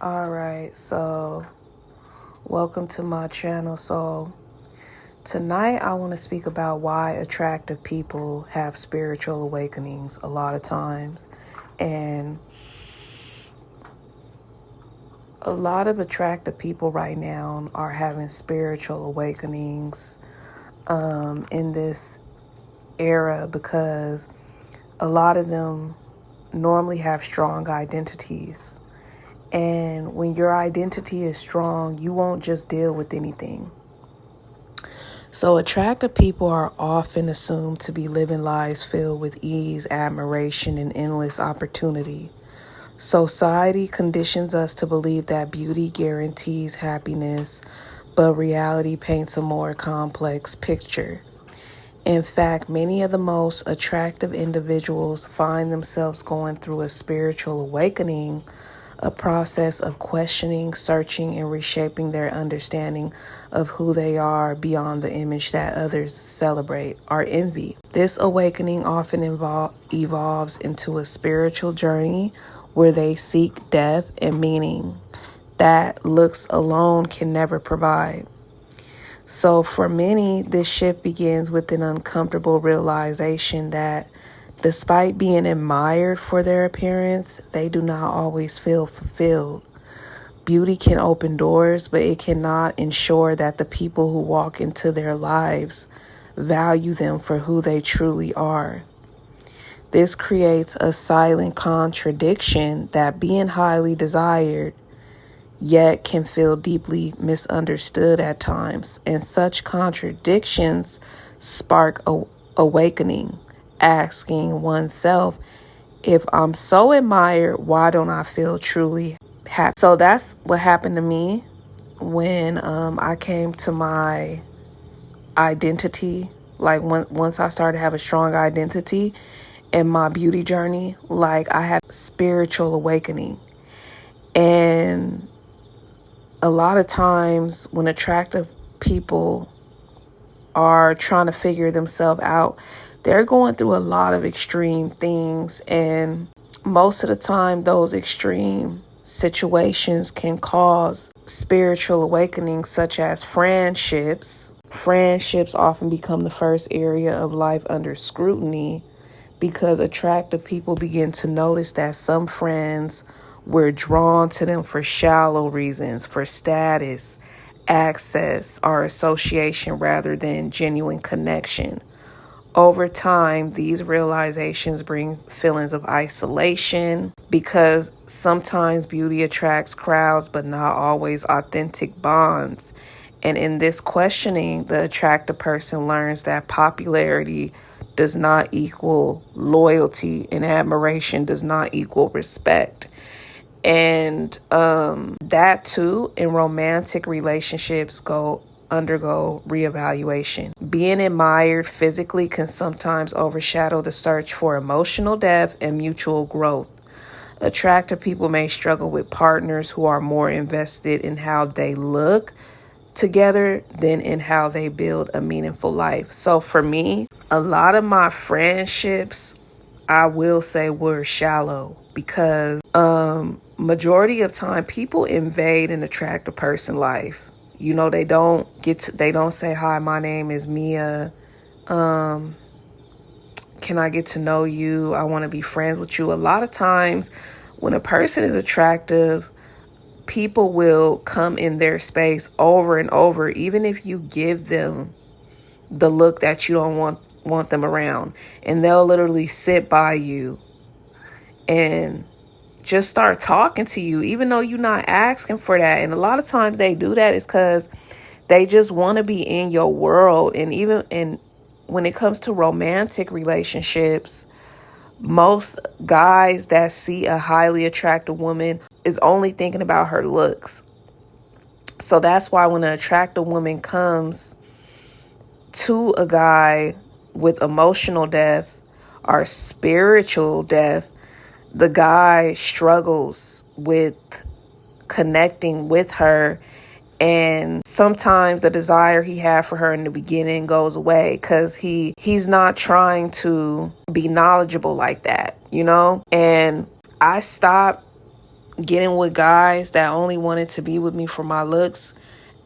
Alright, so welcome to my channel. So tonight I want to speak about why attractive people have spiritual awakenings a lot of times. And a lot of attractive people right now are having spiritual awakenings in this era because a lot of them normally have strong identities. And when your identity is strong, you won't just deal with anything. So attractive people are often assumed to be living lives filled with ease, admiration, and endless opportunity. Society conditions us to believe that beauty guarantees happiness, but reality paints a more complex picture. In fact, many of the most attractive individuals find themselves going through a spiritual awakening, a process of questioning, searching, and reshaping their understanding of who they are beyond the image that others celebrate or envy. This awakening often evolves into a spiritual journey where they seek depth and meaning that looks alone can never provide. So for many, this shift begins with an uncomfortable realization that despite being admired for their appearance, they do not always feel fulfilled. Beauty can open doors, but it cannot ensure that the people who walk into their lives value them for who they truly are. This creates a silent contradiction that being highly desired yet can feel deeply misunderstood at times. And such contradictions spark awakening, asking oneself, if I'm so admired, why don't I feel truly happy? So that's what happened to me when I came to my identity. Like once I started to have a strong identity in my beauty journey, like I had spiritual awakening. And a lot of times when attractive people are trying to figure themselves out, they're going through a lot of extreme things. And most of the time, those extreme situations can cause spiritual awakenings, such as friendships. Friendships often become the first area of life under scrutiny because attractive people begin to notice that some friends were drawn to them for shallow reasons, for status, access, or association rather than genuine connection. Over time, these realizations bring feelings of isolation because sometimes beauty attracts crowds, but not always authentic bonds. And in this questioning, the attractive person learns that popularity does not equal loyalty and admiration does not equal respect. And that too, in romantic relationships, undergo reevaluation. Being admired physically can sometimes overshadow the search for emotional depth and mutual growth. Attractive people may struggle with partners who are more invested in how they look together than in how they build a meaningful life. So for me, a lot of my friendships, I will say, were shallow because majority of time people invade an attractive person life. You know, they don't say, hi, my name is Mia. Can I get to know you? I want to be friends with you. A lot of times when a person is attractive, people will come in their space over and over, even if you give them the look that you don't want them around. And they'll literally sit by you and just start talking to you, even though you're not asking for that. And a lot of times they do that is because they just want to be in your world. And when it comes to romantic relationships, most guys that see a highly attractive woman is only thinking about her looks. So that's why when an attractive woman comes to a guy with emotional depth or spiritual depth, the guy struggles with connecting with her. And sometimes the desire he had for her in the beginning goes away because he's not trying to be knowledgeable like that, you know? And I stopped getting with guys that only wanted to be with me for my looks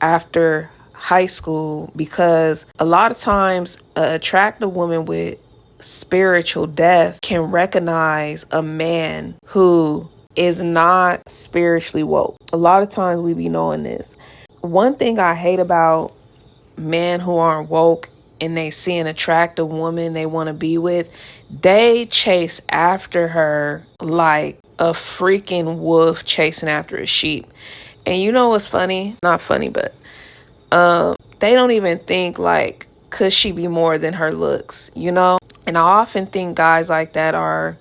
after high school, because a lot of times an attractive woman with spiritual depth can recognize a man who is not spiritually woke. A lot of times we be knowing this. One thing I hate about men who aren't woke and they see an attractive woman they want to be with, they chase after her like a freaking wolf chasing after a sheep. And you know what's funny? Not funny, but they don't even think like, could she be more than her looks, you know? And I often think guys like that are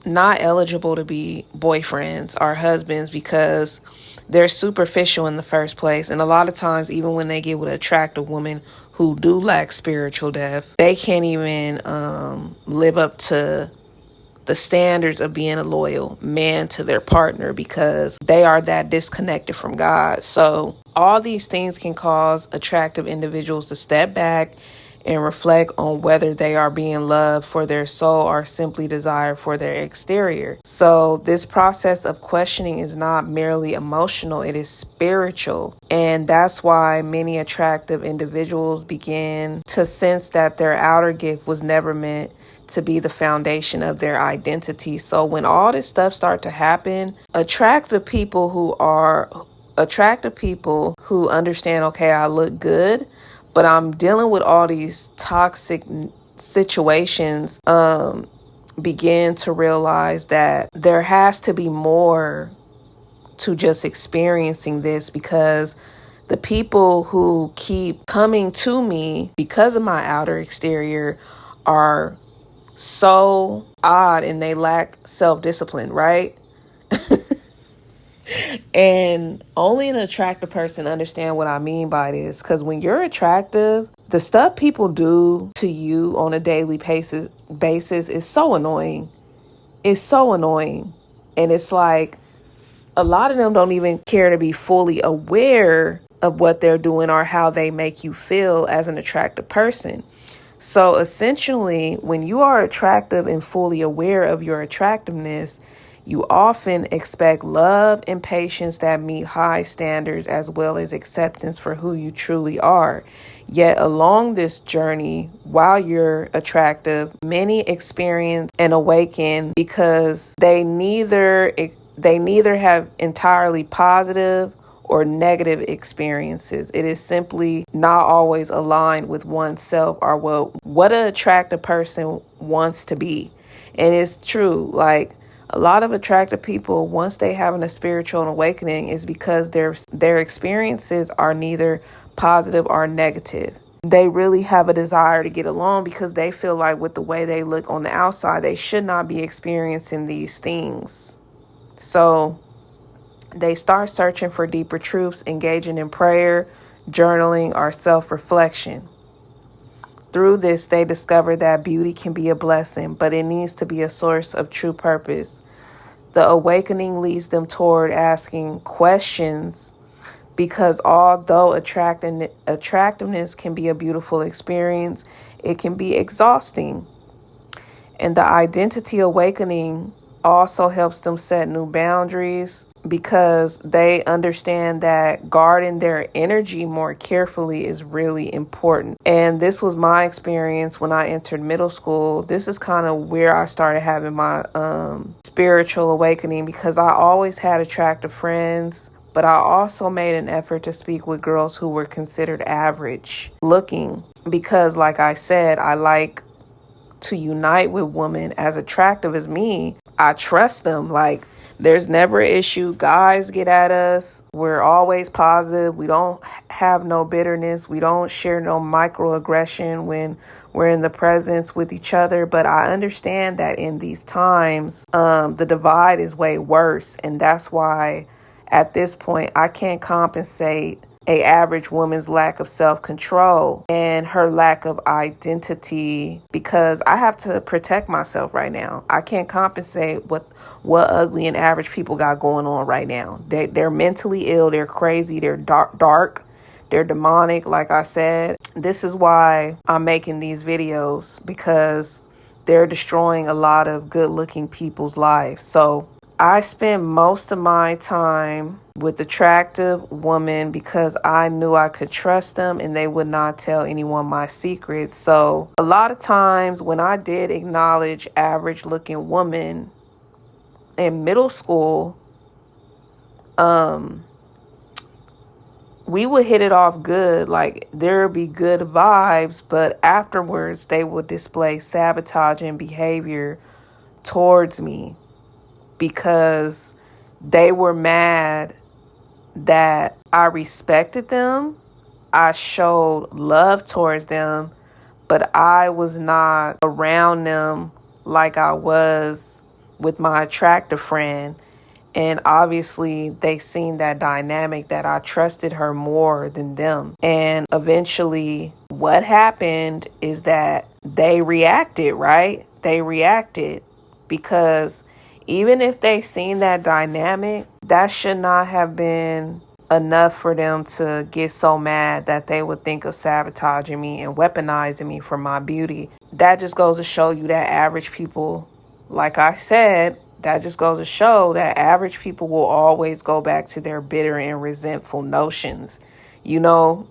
not eligible to be boyfriends or husbands because they're superficial in the first place. And a lot of times, even when they get with an attractive woman who do lack spiritual depth, they can't even live up to the standards of being a loyal man to their partner because they are that disconnected from God. So all these things can cause attractive individuals to step back and reflect on whether they are being loved for their soul or simply desired for their exterior. So this process of questioning is not merely emotional, it is spiritual. And that's why many attractive individuals begin to sense that their outer gift was never meant to be the foundation of their identity. So when all this stuff start to happen, attractive people who understand, okay, I look good, but I'm dealing with all these toxic situations, begin to realize that there has to be more to just experiencing this, because the people who keep coming to me because of my outer exterior are so odd and they lack self-discipline, right? And only an attractive person understand what I mean by this, because when you're attractive, the stuff people do to you on a daily basis is so annoying. It's so annoying. And it's like a lot of them don't even care to be fully aware of what they're doing or how they make you feel as an attractive person. So essentially, when you are attractive and fully aware of your attractiveness, you often expect love and patience that meet high standards, as well as acceptance for who you truly are. Yet along this journey, while you're attractive, many experience and awaken because they neither have entirely positive or negative experiences. It is simply not always aligned with oneself or what an attractive person wants to be. And it's true, like a lot of attractive people, once they having a spiritual awakening, is because their experiences are neither positive or negative. They really have a desire to get along because they feel like with the way they look on the outside, they should not be experiencing these things. So they start searching for deeper truths, engaging in prayer, journaling, or self-reflection. Through this, they discover that beauty can be a blessing, but it needs to be a source of true purpose. The awakening leads them toward asking questions, because although attractiveness can be a beautiful experience, it can be exhausting. And the identity awakening also helps them set new boundaries, because they understand that guarding their energy more carefully is really important. And this was my experience when I entered middle school. This is kind of where I started having my spiritual awakening, because I always had attractive friends, but I also made an effort to speak with girls who were considered average looking, because like I said, I like to unite with women as attractive as me. I trust them. Like, there's never an issue. Guys get at us. We're always positive. We don't have no bitterness. We don't share no microaggression when we're in the presence with each other. But I understand that in these times, the divide is way worse. And that's why at this point, I can't compensate a average woman's lack of self-control and her lack of identity, because I have to protect myself right now. I can't compensate what ugly and average people got going on right now. They're mentally ill, they're crazy, they're dark, they're demonic, like I said. This is why I'm making these videos, because they're destroying a lot of good-looking people's lives. So I spent most of my time with attractive women because I knew I could trust them and they would not tell anyone my secrets. So a lot of times when I did acknowledge average looking women in middle school, we would hit it off good. Like, there would be good vibes, but afterwards they would display sabotaging behavior towards me because they were mad that I respected them. I showed love towards them, but I was not around them like I was with my attractive friend. And obviously they seen that dynamic that I trusted her more than them. And eventually what happened is that they reacted, right? They reacted because even if they seen that dynamic, that should not have been enough for them to get so mad that they would think of sabotaging me and weaponizing me for my beauty. That just goes to show you that average people, like I said, that just goes to show that average people will always go back to their bitter and resentful notions. You know,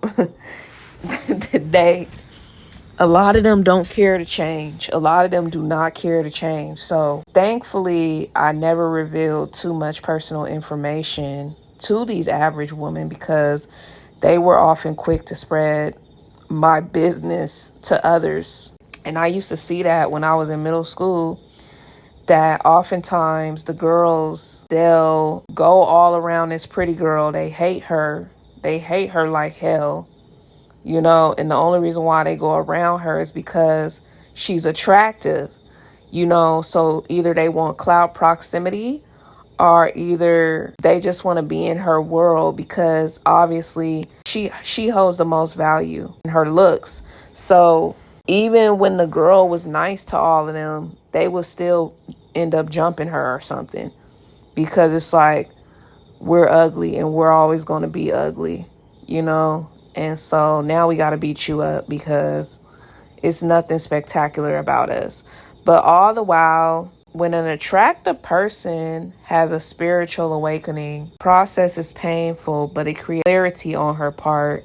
a lot of them don't care to change. A lot of them do not care to change. So thankfully, I never revealed too much personal information to these average women because they were often quick to spread my business to others. And I used to see that when I was in middle school, that oftentimes the girls, they'll go all around this pretty girl. They hate her. They hate her like hell, you know, and the only reason why they go around her is because she's attractive, you know. So either they want clout proximity or either they just want to be in her world because obviously she holds the most value in her looks. So even when the girl was nice to all of them, they would still end up jumping her or something because it's like, we're ugly and we're always going to be ugly, you know? And so now we got to beat you up because it's nothing spectacular about us. But all the while, when an attractive person has a spiritual awakening, process is painful, but it creates clarity on her part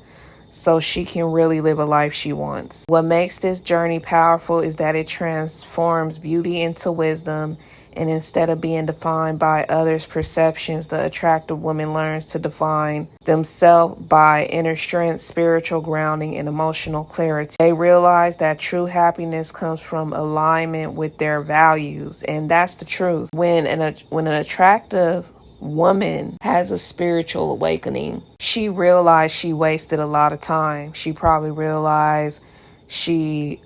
so she can really live a life she wants. What makes this journey powerful is that it transforms beauty into wisdom, and instead of being defined by others' perceptions, the attractive woman learns to define themselves by inner strength, spiritual grounding, and emotional clarity. They realize that true happiness comes from alignment with their values, and that's the truth. When an attractive woman has a spiritual awakening, she realized she wasted a lot of time. She probably realized she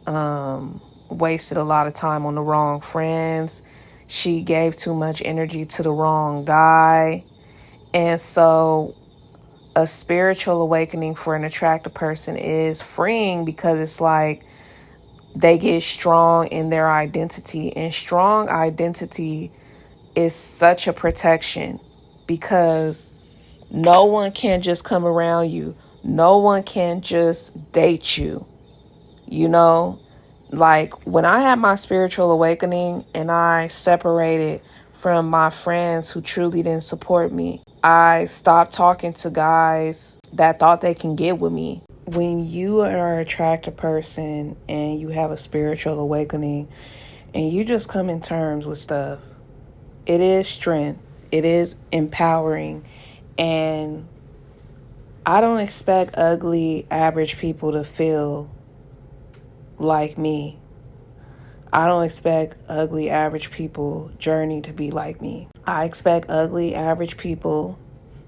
wasted a lot of time on the wrong friends. She gave too much energy to the wrong guy. And so a spiritual awakening for an attractive person is freeing because it's like they get strong in their identity. And strong identity is such a protection because no one can just come around you. No one can just date you, you know? Like, when I had my spiritual awakening and I separated from my friends who truly didn't support me, I stopped talking to guys that thought they can get with me. When you are an attractive person and you have a spiritual awakening and you just come in terms with stuff, it is strength. It is empowering. And I don't expect ugly, average people to feel like me. I don't expect ugly, average people journey to be like me. I expect ugly, average people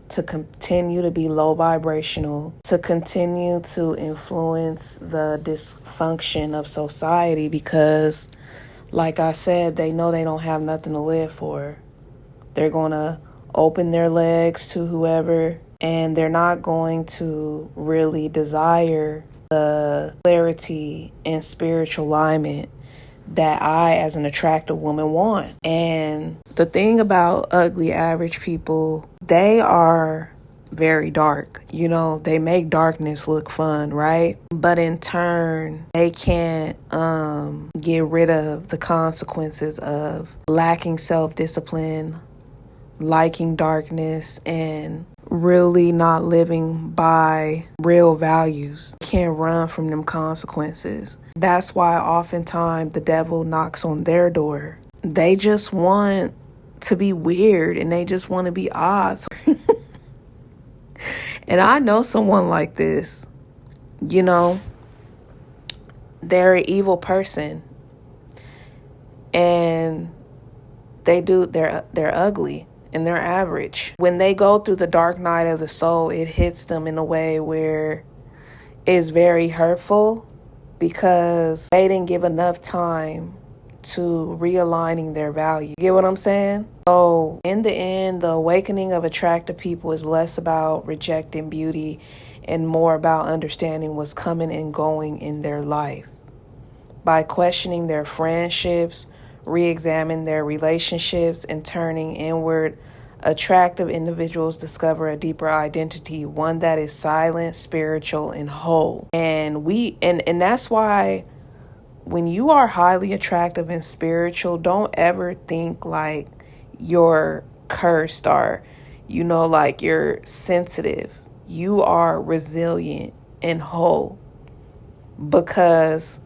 to continue to be low vibrational, to continue to influence the dysfunction of society because, like I said, they know they don't have nothing to live for. They're going to open their legs to whoever, and they're not going to really desire the clarity and spiritual alignment that I, as an attractive woman, want. And the thing about ugly, average people, they are very dark. You know, they make darkness look fun, right? But in turn, they can't get rid of the consequences of lacking self-discipline, liking darkness and really not living by real values. Can't run from them consequences. That's why oftentimes the devil knocks on their door. They just want to be weird and they just want to be odd. And I know someone like this. You know, they're an evil person and they're ugly and they're average. When they go through the dark night of the soul, it hits them in a way where it's very hurtful because they didn't give enough time to realigning their value. You get what I'm saying? So in the end, the awakening of attractive people is less about rejecting beauty and more about understanding what's coming and going in their life. By questioning their friendships, re-examine their relationships, and turning inward, attractive individuals discover a deeper identity, one that is silent, spiritual, and whole. And that's why when you are highly attractive and spiritual, don't ever think like you're cursed or, like you're sensitive. You are resilient and whole, because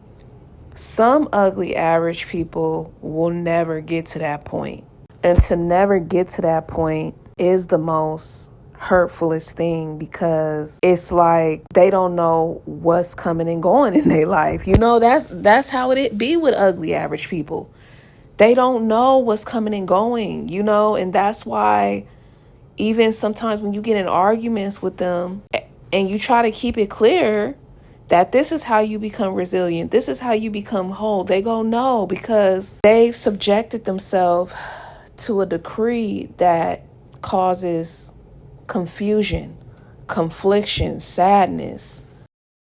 some ugly average people will never get to that point. And to never get to that point is the most hurtfulest thing, because it's like they don't know what's coming and going in their life. That's how it be with ugly average people. They don't know what's coming and going, and that's why even sometimes when you get in arguments with them and you try to keep it clear that this is how you become resilient, this is how you become whole, they go no, because they've subjected themselves to a decree that causes confusion, confliction, sadness,